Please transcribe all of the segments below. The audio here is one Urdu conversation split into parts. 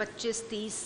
25-30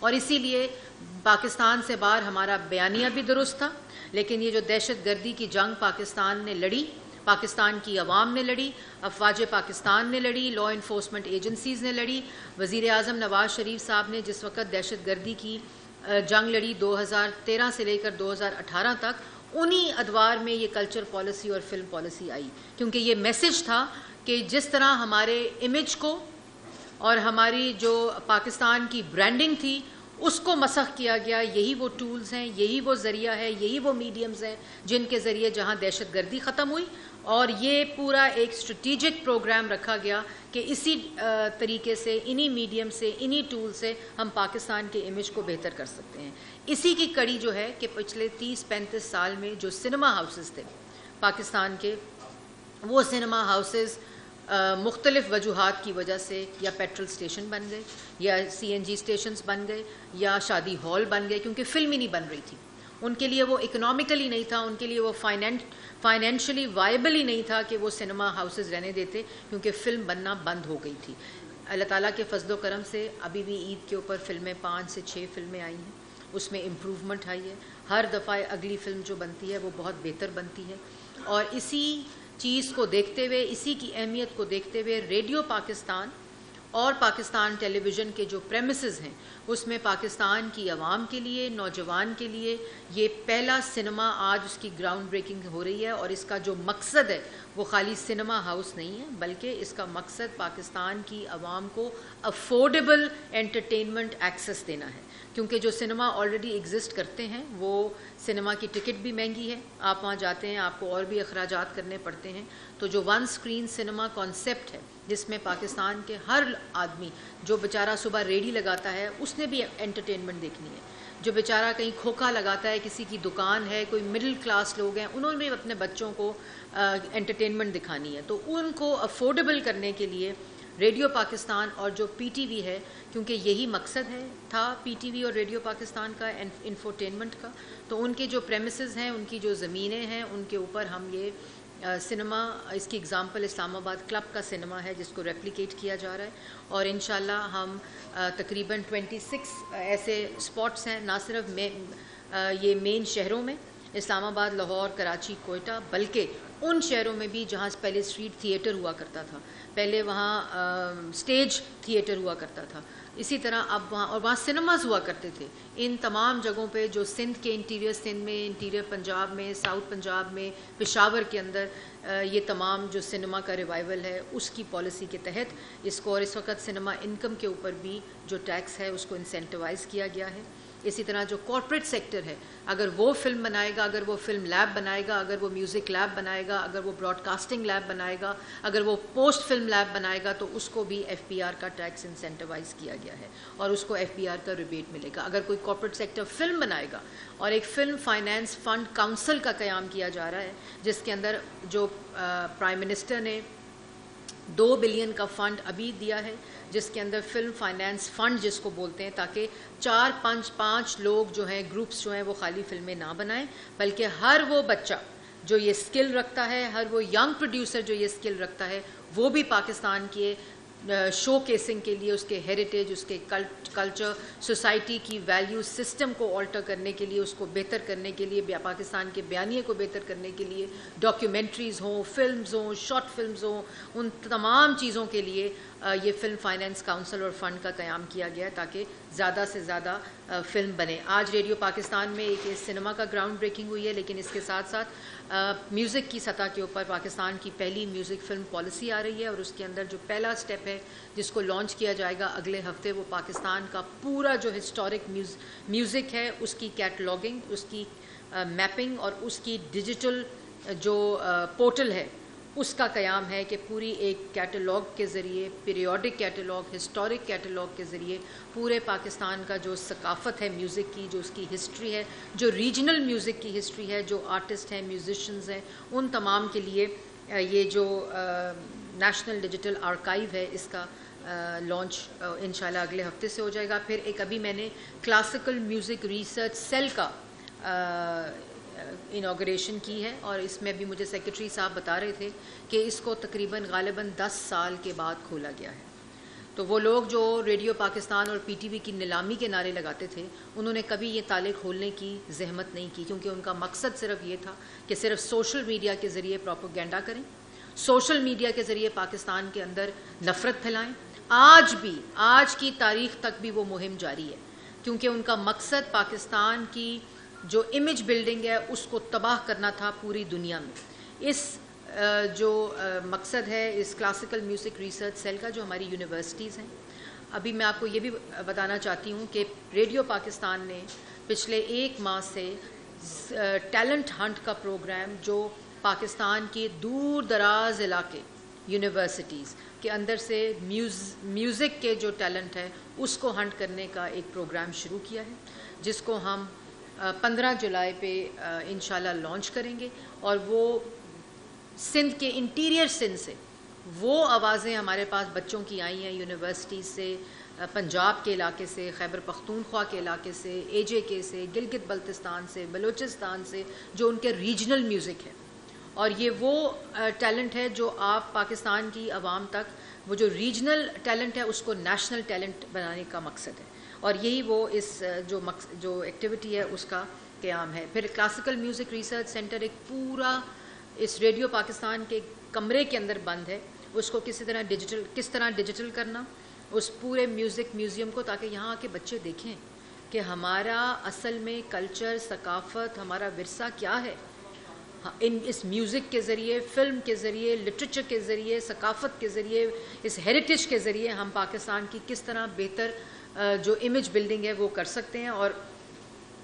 اور اسی لیے پاکستان سے باہر ہمارا بیانیہ بھی درست تھا، لیکن یہ جو دہشت گردی کی جنگ پاکستان نے لڑی، پاکستان کی عوام نے لڑی، افواج پاکستان نے لڑی، لا انفورسمنٹ ایجنسیز نے لڑی، وزیر اعظم نواز شریف صاحب نے جس وقت دہشت گردی کی جنگ لڑی 2013 سے لے کر 2018 تک، انہی ادوار میں یہ کلچر پالیسی اور فلم پالیسی آئی، کیونکہ یہ میسج تھا کہ جس طرح ہمارے امیج کو اور ہماری جو پاکستان کی برانڈنگ تھی اس کو مسخ کیا گیا، یہی وہ ٹولز ہیں، یہی وہ ذریعہ ہے، یہی وہ میڈیمز ہیں جن کے ذریعے جہاں دہشت گردی ختم ہوئی، اور یہ پورا ایک اسٹریٹجک پروگرام رکھا گیا کہ اسی طریقے سے انہی میڈیم سے انہی ٹول سے ہم پاکستان کے امیج کو بہتر کر سکتے ہیں۔ اسی کی کڑی جو ہے کہ پچھلے 30-35 سال میں جو سنیما ہاؤسز تھے پاکستان کے، وہ سنیما ہاؤسز مختلف وجوہات کی وجہ سے یا پیٹرول اسٹیشن بن گئے، یا CNG اسٹیشنز بن گئے، یا شادی ہال بن گئے، کیونکہ فلم ہی نہیں بن رہی تھی ان کے لیے، وہ اکنامیکلی نہیں تھا ان کے لیے، وہ فائنینشلی وائبل ہی نہیں تھا کہ وہ سنیما ہاؤسز رہنے دیتے، کیونکہ فلم بننا بند ہو گئی تھی۔ اللہ تعالیٰ کے فضل و کرم سے ابھی بھی عید کے اوپر فلمیں 5 سے 6 فلمیں آئی ہیں، اس میں امپروومنٹ آئی ہے، ہر دفعہ اگلی فلم جو بنتی ہے وہ بہت بہتر بنتی ہے، اور اسی چیز کو دیکھتے ہوئے، اسی کی اہمیت کو دیکھتے ہوئے ریڈیو پاکستان اور پاکستان ٹیلی ویژن کے جو پریمیسز ہیں اس میں پاکستان کی عوام کے لیے، نوجوان کے لیے یہ پہلا سنیما آج اس کی گراؤنڈ بریکنگ ہو رہی ہے، اور اس کا جو مقصد ہے وہ خالی سنیما ہاؤس نہیں ہے، بلکہ اس کا مقصد پاکستان کی عوام کو افورڈیبل انٹرٹینمنٹ ایکسیس دینا ہے، کیونکہ جو سنیما آلریڈی ایگزسٹ کرتے ہیں وہ سنیما کی ٹکٹ بھی مہنگی ہے، آپ وہاں جاتے ہیں آپ کو اور بھی اخراجات کرنے پڑتے ہیں، تو جو ون سکرین سنیما کانسیپٹ ہے جس میں پاکستان کے ہر آدمی جو بیچارہ صبح ریڈی لگاتا ہے اس نے بھی انٹرٹینمنٹ دیکھنی ہے، جو بیچارہ کہیں کھوکھا لگاتا ہے، کسی کی دکان ہے، کوئی مڈل کلاس لوگ ہیں، انہوں نے بھی اپنے بچوں کو انٹرٹینمنٹ دکھانی ہے، تو ان کو افورڈیبل کرنے کے لیے ریڈیو پاکستان اور جو PTV ہے، کیونکہ یہی مقصد تھا PTV اور ریڈیو پاکستان کا انفوٹینمنٹ کا، تو ان کے جو پریمیسز ہیں، ان کی جو زمینیں ہیں، ان کے اوپر ہم یہ سنیما، اس کی اگزامپل اسلام آباد کلب کا سنیما ہے جس کو ریپلیکیٹ کیا جا رہا ہے، اور انشاءاللہ ہم تقریباً 26 ایسے سپاٹس ہیں، نہ صرف یہ مین شہروں میں اسلام آباد، لاہور، کراچی، کوئٹہ، بلکہ ان شہروں میں بھی جہاں پہلے اسٹریٹ تھیٹر ہوا کرتا تھا، پہلے وہاں اسٹیج تھیٹر ہوا کرتا تھا، اسی طرح اب وہاں سنیماز ہوا کرتے تھے، ان تمام جگہوں پہ جو سندھ کے انٹیریئر سندھ میں، انٹیریئر پنجاب میں، ساؤتھ پنجاب میں، پشاور کے اندر یہ تمام جو سنیما کا ریوائول ہے اس کی پالیسی کے تحت اس کو، اور اس وقت سنیما انکم کے اوپر بھی جو ٹیکس ہے اس کو انسینٹیوائز کیا گیا ہے۔ اسی طرح جو کارپوریٹ سیکٹر ہے، اگر وہ فلم بنائے گا، اگر وہ فلم لیب بنائے گا، اگر وہ میوزک لیب بنائے گا، اگر وہ براڈ کاسٹنگ لیب بنائے گا، اگر وہ پوسٹ فلم لیب بنائے گا، تو اس کو بھی FBR کا ٹیکس انسینٹیوائز کیا گیا ہے اور اس کو FBR کا ریبیٹ ملے گا۔ اگر کوئی کارپوریٹ سیکٹر فلم بنائے گا، اور ایک فلم فائنینس فنڈ کاؤنسل کا قیام کیا جا رہا ہے جس کے اندر جو پرائم منسٹر نے 2 بلین کا فنڈ ابھی دیا ہے، جس کے اندر فلم فائنینس فنڈ جس کو بولتے ہیں، تاکہ 4-5 لوگ جو ہیں، گروپس جو ہیں، وہ خالی فلمیں نہ بنائیں، بلکہ ہر وہ بچہ جو یہ سکل رکھتا ہے، ہر وہ ینگ پروڈیوسر جو یہ سکل رکھتا ہے، وہ بھی پاکستان کے شو کیسنگ کے لیے، اس کے ہیریٹیج، اس کے کلچر، سوسائٹی کی ویلیو سسٹم کو آلٹر کرنے کے لیے، اس کو بہتر کرنے کے لیے، پاکستان کے بیانیے کو بہتر کرنے کے لیے ڈاکیومنٹریز ہوں، فلمز ہوں، شارٹ فلمز ہوں، ان تمام چیزوں کے لیے یہ فلم فائنینس کاؤنسل اور فنڈ کا قیام کیا گیا ہے تاکہ زیادہ سے زیادہ فلم بنے۔ آج ریڈیو پاکستان میں ایک سنیما کا گراؤنڈ بریکنگ ہوئی ہے، لیکن اس کے ساتھ ساتھ میوزک کی سطح کے اوپر پاکستان کی پہلی میوزک فلم پالیسی آ رہی ہے، اور اس کے اندر جو پہلا سٹیپ ہے جس کو لانچ کیا جائے گا اگلے ہفتے، وہ پاکستان کا پورا جو ہسٹورک میوزک ہے اس کی کیٹلاگنگ، اس کی میپنگ اور اس کی ڈیجیٹل جو پورٹل ہے اس کا قیام ہے کہ پوری ایک کیٹلاگ کے ذریعے، پیریوڈک کیٹلاگ، ہسٹورک کیٹلاگ کے ذریعے پورے پاکستان کا جو ثقافت ہے میوزک کی، جو اس کی ہسٹری ہے، جو ریجنل میوزک کی ہسٹری ہے، جو آرٹسٹ ہیں، میوزیشنز ہیں، ان تمام کے لیے یہ جو نیشنل ڈیجیٹل آرکائیو ہے اس کا لانچ انشاءاللہ اگلے ہفتے سے ہو جائے گا۔ پھر ایک ابھی میں نے کلاسیکل میوزک ریسرچ سیل کا انوگریشن کی ہے، اور اس میں بھی مجھے سیکرٹری صاحب بتا رہے تھے کہ اس کو تقریباً غالباً 10 سال کے بعد کھولا گیا ہے۔ تو وہ لوگ جو ریڈیو پاکستان اور پی ٹی وی کی نیلامی کے نعرے لگاتے تھے انہوں نے کبھی یہ تالے کھولنے کی زحمت نہیں کی، کیونکہ ان کا مقصد صرف یہ تھا کہ صرف سوشل میڈیا کے ذریعے پروپیگنڈا کریں، سوشل میڈیا کے ذریعے پاکستان کے اندر نفرت پھیلائیں۔ آج کی تاریخ تک بھی وہ مہم جاری ہے، کیونکہ ان کا مقصد پاکستان کی جو امیج بلڈنگ ہے اس کو تباہ کرنا تھا پوری دنیا میں۔ اس جو مقصد ہے اس کلاسیکل میوزک ریسرچ سیل کا، جو ہماری یونیورسٹیز ہیں، ابھی میں آپ کو یہ بھی بتانا چاہتی ہوں کہ ریڈیو پاکستان نے پچھلے 1 ماہ سے ٹیلنٹ ہنٹ کا پروگرام، جو پاکستان کے دور دراز علاقے یونیورسٹیز کے اندر سے میوزک کے جو ٹیلنٹ ہے اس کو ہنٹ کرنے کا ایک پروگرام شروع کیا ہے، جس کو ہم 15 جولائی پہ انشاءاللہ لانچ کریں گے۔ اور وہ سندھ کے انٹیریئر سندھ سے وہ آوازیں ہمارے پاس بچوں کی آئی ہیں یونیورسٹی سے، پنجاب کے علاقے سے، خیبر پختونخوا کے علاقے سے، اے جے کے سے، گلگت بلتستان سے، بلوچستان سے، جو ان کے ریجنل میوزک ہے۔ اور یہ وہ ٹیلنٹ ہے جو آپ پاکستان کی عوام تک، وہ جو ریجنل ٹیلنٹ ہے اس کو نیشنل ٹیلنٹ بنانے کا مقصد ہے، اور یہی وہ اس جو ایکٹیویٹی ہے اس کا قیام ہے۔ پھر کلاسیکل میوزک ریسرچ سینٹر ایک پورا اس ریڈیو پاکستان کے کمرے کے اندر بند ہے، اس کو کس طرح ڈیجیٹل کرنا اس پورے میوزک میوزیم کو، تاکہ یہاں کے بچے دیکھیں کہ ہمارا اصل میں کلچر، ثقافت، ہمارا ورثہ کیا ہے۔ اس میوزک کے ذریعے، فلم کے ذریعے، لٹریچر کے ذریعے، ثقافت کے ذریعے، اس ہیریٹیج کے ذریعے ہم پاکستان کی کس طرح بہتر جو امیج بلڈنگ ہے وہ کر سکتے ہیں۔ اور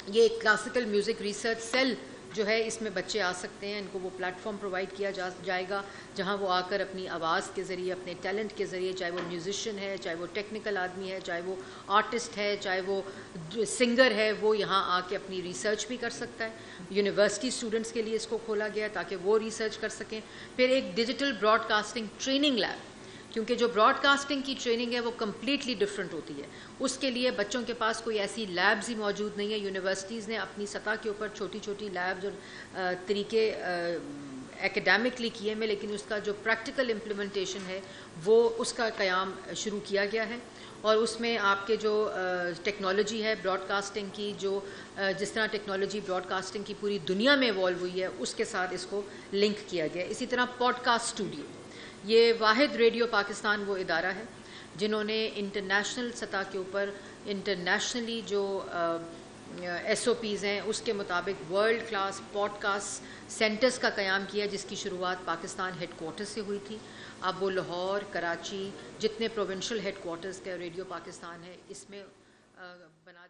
یہ ایک کلاسیکل میوزک ریسرچ سیل جو ہے، اس میں بچے آ سکتے ہیں، ان کو وہ پلیٹ فارم پرووائڈ کیا جائے گا جہاں وہ آ کر اپنی آواز کے ذریعے، اپنے ٹیلنٹ کے ذریعے، چاہے وہ میوزیشین ہے، چاہے وہ ٹیکنیکل آدمی ہے، چاہے وہ آرٹسٹ ہے، چاہے وہ سنگر ہے، وہ یہاں آ کے اپنی ریسرچ بھی کر سکتا ہے۔ یونیورسٹی اسٹوڈنٹس کے لیے اس کو کھولا گیا ہے تاکہ وہ ریسرچ کر سکیں۔ پھر ایک digital broadcasting training lab, کیونکہ جو براڈ کاسٹنگ کی ٹریننگ ہے وہ کمپلیٹلی ڈفرینٹ ہوتی ہے، اس کے لیے بچوں کے پاس کوئی ایسی لیبز ہی موجود نہیں ہے۔ یونیورسٹیز نے اپنی سطح کے اوپر چھوٹی چھوٹی لیبز اور طریقے ایکیڈیمکلی کیے میں، لیکن اس کا جو پریکٹیکل امپلیمنٹیشن ہے وہ اس کا قیام شروع کیا گیا ہے۔ اور اس میں آپ کے جو ٹیکنالوجی ہے براڈ کاسٹنگ کی، جو جس طرح ٹیکنالوجی براڈ کاسٹنگ کی پوری دنیا میں ایوالو ہوئی ہے، اس کے ساتھ اس کو لنک کیا گیا ہے۔ اسی طرح پوڈ کاسٹ اسٹوڈیو، یہ واحد ریڈیو پاکستان وہ ادارہ ہے جنہوں نے انٹرنیشنل سطح کے اوپر انٹرنیشنلی جو ایس او پیز ہیں اس کے مطابق world class podcast centres کا قیام کیا، جس کی شروعات پاکستان ہیڈ کوارٹر سے ہوئی تھی۔ اب وہ لاہور، کراچی، جتنے پروونشل ہیڈ کوارٹرز کا ریڈیو پاکستان ہے اس میں بنا